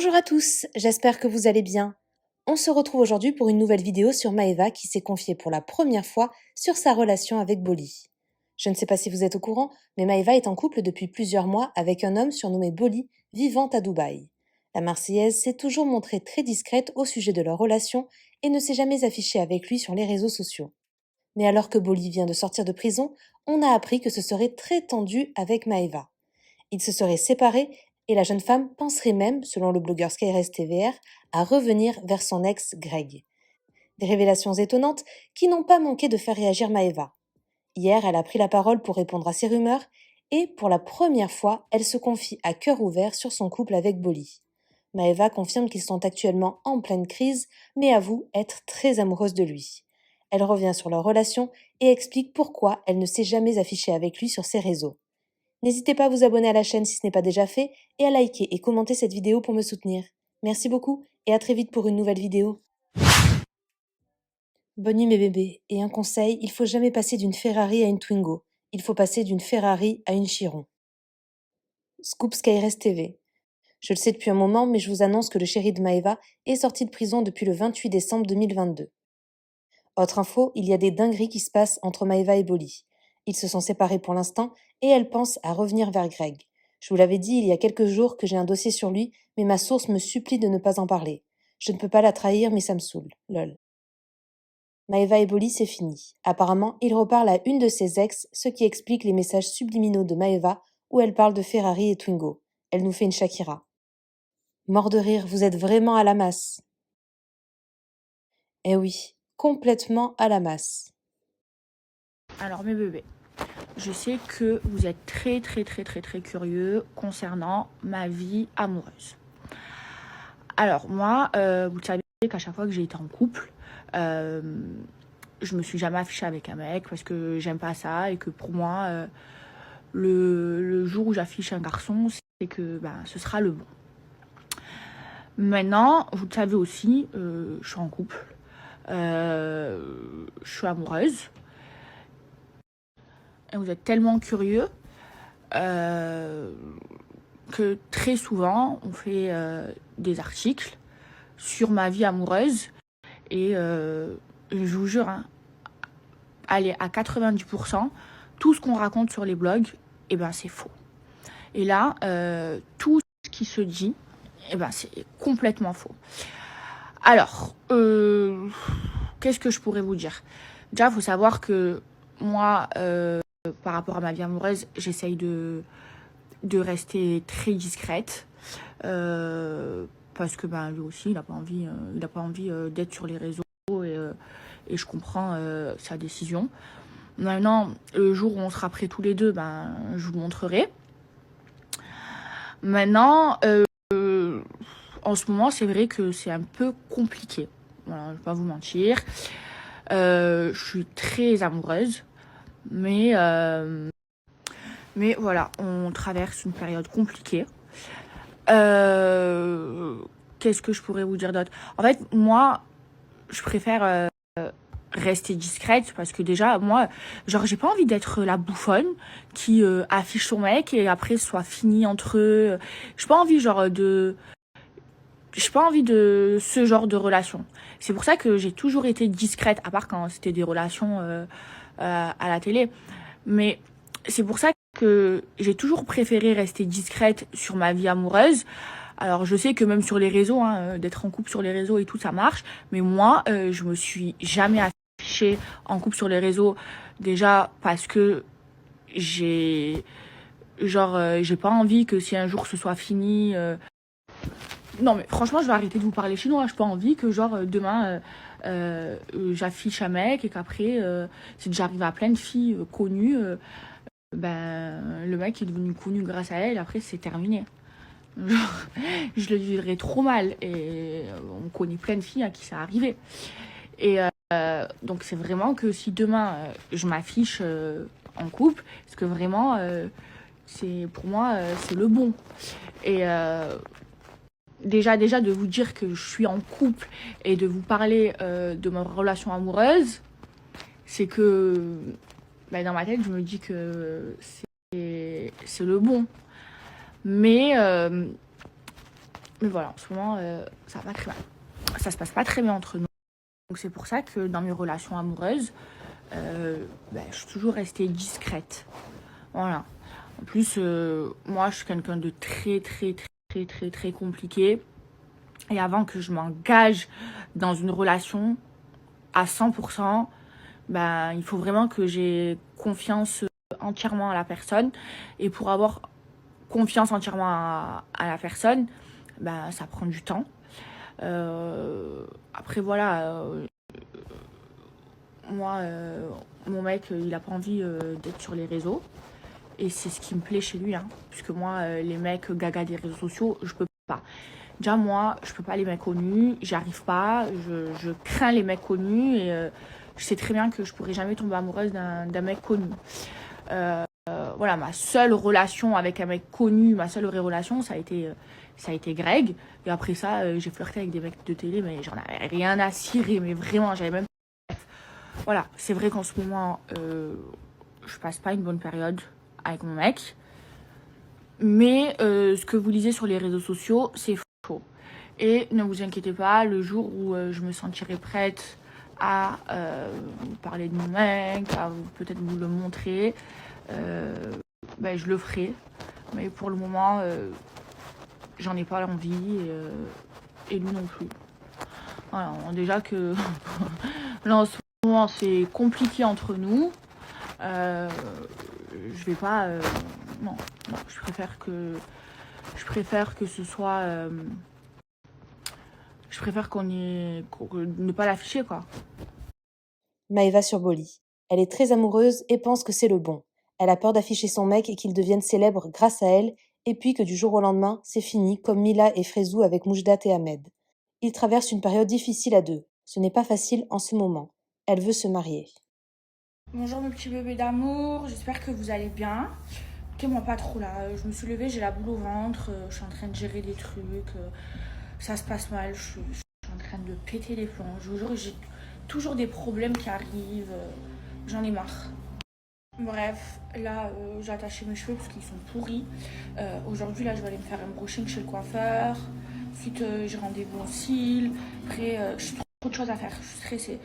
Bonjour à tous, j'espère que vous allez bien. On se retrouve aujourd'hui pour une nouvelle vidéo sur Maeva qui s'est confiée pour la première fois sur sa relation avec Bolly. Je ne sais pas si vous êtes au courant, mais Maeva est en couple depuis plusieurs mois avec un homme surnommé Bolly, vivant à Dubaï. La Marseillaise s'est toujours montrée très discrète au sujet de leur relation et ne s'est jamais affichée avec lui sur les réseaux sociaux. Mais alors que Bolly vient de sortir de prison, on a appris que ce serait très tendu avec Maeva. Ils se seraient séparés et la jeune femme penserait même, selon le blogueur Skyrest TVR, à revenir vers son ex Greg. Des révélations étonnantes qui n'ont pas manqué de faire réagir Maeva. Hier, elle a pris la parole pour répondre à ces rumeurs et, pour la première fois, elle se confie à cœur ouvert sur son couple avec Bolly. Maeva confirme qu'ils sont actuellement en pleine crise, mais avoue être très amoureuse de lui. Elle revient sur leur relation et explique pourquoi elle ne s'est jamais affichée avec lui sur ses réseaux. N'hésitez pas à vous abonner à la chaîne si ce n'est pas déjà fait et à liker et commenter cette vidéo pour me soutenir. Merci beaucoup et à très vite pour une nouvelle vidéo. Bonne nuit mes bébés, et un conseil, il faut jamais passer d'une Ferrari à une Twingo. Il faut passer d'une Ferrari à une Chiron. Scoop Skyrest TV. Je le sais depuis un moment, mais je vous annonce que le chéri de Maeva est sorti de prison depuis le 28 décembre 2022. Autre info, il y a des dingueries qui se passent entre Maeva et Bolly. Ils se sont séparés pour l'instant et elle pense à revenir vers Greg. Je vous l'avais dit il y a quelques jours que j'ai un dossier sur lui, mais ma source me supplie de ne pas en parler. Je ne peux pas la trahir, mais ça me saoule. Lol. Maeva et Bolly, c'est fini. Apparemment, il reparle à une de ses ex, ce qui explique les messages subliminaux de Maeva où elle parle de Ferrari et Twingo. Elle nous fait une Shakira. Mort de rire, vous êtes vraiment à la masse. Eh oui, complètement à la masse. Alors mes bébés, je sais que vous êtes très curieux concernant ma vie amoureuse. Alors moi, vous le savez qu'à chaque fois que j'ai été en couple, je me suis jamais affichée avec un mec parce que j'aime pas ça et que pour moi, le jour où j'affiche un garçon, c'est que ce sera le bon. Maintenant, vous le savez aussi, je suis en couple, je suis amoureuse. Et vous êtes tellement curieux que très souvent, on fait des articles sur ma vie amoureuse. Et je vous jure, hein, allez, à 90%, tout ce qu'on raconte sur les blogs, eh ben, c'est faux. Et là, tout ce qui se dit, eh ben, c'est complètement faux. Alors, qu'est-ce que je pourrais vous dire? Déjà, il faut savoir que moi, par rapport à ma vie amoureuse, j'essaye de rester très discrète. Parce que lui aussi, il n'a pas envie d'être sur les réseaux et je comprends sa décision. Maintenant, le jour où on sera prêts tous les deux, je vous montrerai. Maintenant, en ce moment, c'est vrai que c'est un peu compliqué. Voilà, je ne vais pas vous mentir. Je suis très amoureuse, mais voilà, on traverse une période compliquée. Qu'est-ce que je pourrais vous dire d'autre? En fait, moi, je préfère rester discrète parce que déjà, moi, genre, j'ai pas envie d'être la bouffonne qui affiche son mec et après ce soit fini entre eux. J'ai pas envie, j'ai pas envie de ce genre de relation. C'est pour ça que j'ai toujours été discrète, à part quand c'était des relations à la télé. Mais c'est pour ça que j'ai toujours préféré rester discrète sur ma vie amoureuse. Alors je sais que même sur les réseaux, d'être en couple sur les réseaux et tout, ça marche. Mais moi, je me suis jamais affichée en couple sur les réseaux. Déjà parce que j'ai pas envie que si un jour ce soit fini. Non mais franchement, je vais arrêter de vous parler chinois. J'ai pas envie que demain j'affiche un mec et qu'après c'est déjà arrivé à plein de filles connues. Le mec est devenu connu grâce à elle, après c'est terminé. Genre, je le vivrais trop mal et on connaît plein de filles à qui ça arrivé. Et donc c'est vraiment que si demain je m'affiche en couple, parce que vraiment c'est pour moi c'est le bon. Et déjà de vous dire que je suis en couple et de vous parler de ma relation amoureuse, c'est que dans ma tête, je me dis que c'est le bon. Mais Mais voilà, en ce moment, ça va pas très bien. Ça se passe pas très bien entre nous. Donc c'est pour ça que dans mes relations amoureuses, je suis toujours restée discrète. Voilà. En plus, moi, je suis quelqu'un de très compliqué. Et avant que je m'engage dans une relation à 100%, il faut vraiment que j'ai confiance entièrement à la personne. Et pour avoir confiance entièrement à la personne, ça prend du temps. Après, voilà, moi, mon mec, il a pas envie d'être sur les réseaux. Et c'est ce qui me plaît chez lui, hein. Puisque moi, les mecs gaga des réseaux sociaux, je peux pas. Déjà, moi, je peux pas les mecs connus, j'y arrive pas, je crains les mecs connus et je sais très bien que je pourrais jamais tomber amoureuse d'un mec connu. Voilà, ma seule relation avec un mec connu, ma seule vraie relation, ça a été Greg. Et après ça, j'ai flirté avec des mecs de télé, mais j'en avais rien à cirer, mais vraiment, j'avais même... Voilà, c'est vrai qu'en ce moment, je passe pas une bonne période avec mon mec. Mais ce que vous lisez sur les réseaux sociaux, c'est faux. Et ne vous inquiétez pas, le jour où je me sentirai prête à vous parler de mon mec, à peut-être vous le montrer, je le ferai. Mais pour le moment, j'en ai pas envie et lui non plus. Voilà, déjà que là en ce moment c'est compliqué entre nous. Je vais pas... non, je préfère que ce soit... je préfère ne pas l'afficher, quoi. Maëva sur Boli. Elle est très amoureuse et pense que c'est le bon. Elle a peur d'afficher son mec et qu'il devienne célèbre grâce à elle, et puis que du jour au lendemain, c'est fini, comme Mila et Frezou avec Moujdat et Ahmed. Ils traversent une période difficile à deux. Ce n'est pas facile en ce moment. Elle veut se marier. Bonjour mes petits bébés d'amour, j'espère que vous allez bien. Ok, moi pas trop là, je me suis levée, j'ai la boule au ventre, je suis en train de gérer des trucs, ça se passe mal, je suis en train de péter les plombs. Je vous jure, j'ai toujours des problèmes qui arrivent, j'en ai marre. Bref, là j'ai attaché mes cheveux parce qu'ils sont pourris. Aujourd'hui là je vais aller me faire un brushing chez le coiffeur. Ensuite j'ai rendez-vous au cils. Après j'ai trop de choses à faire, je suis stressée.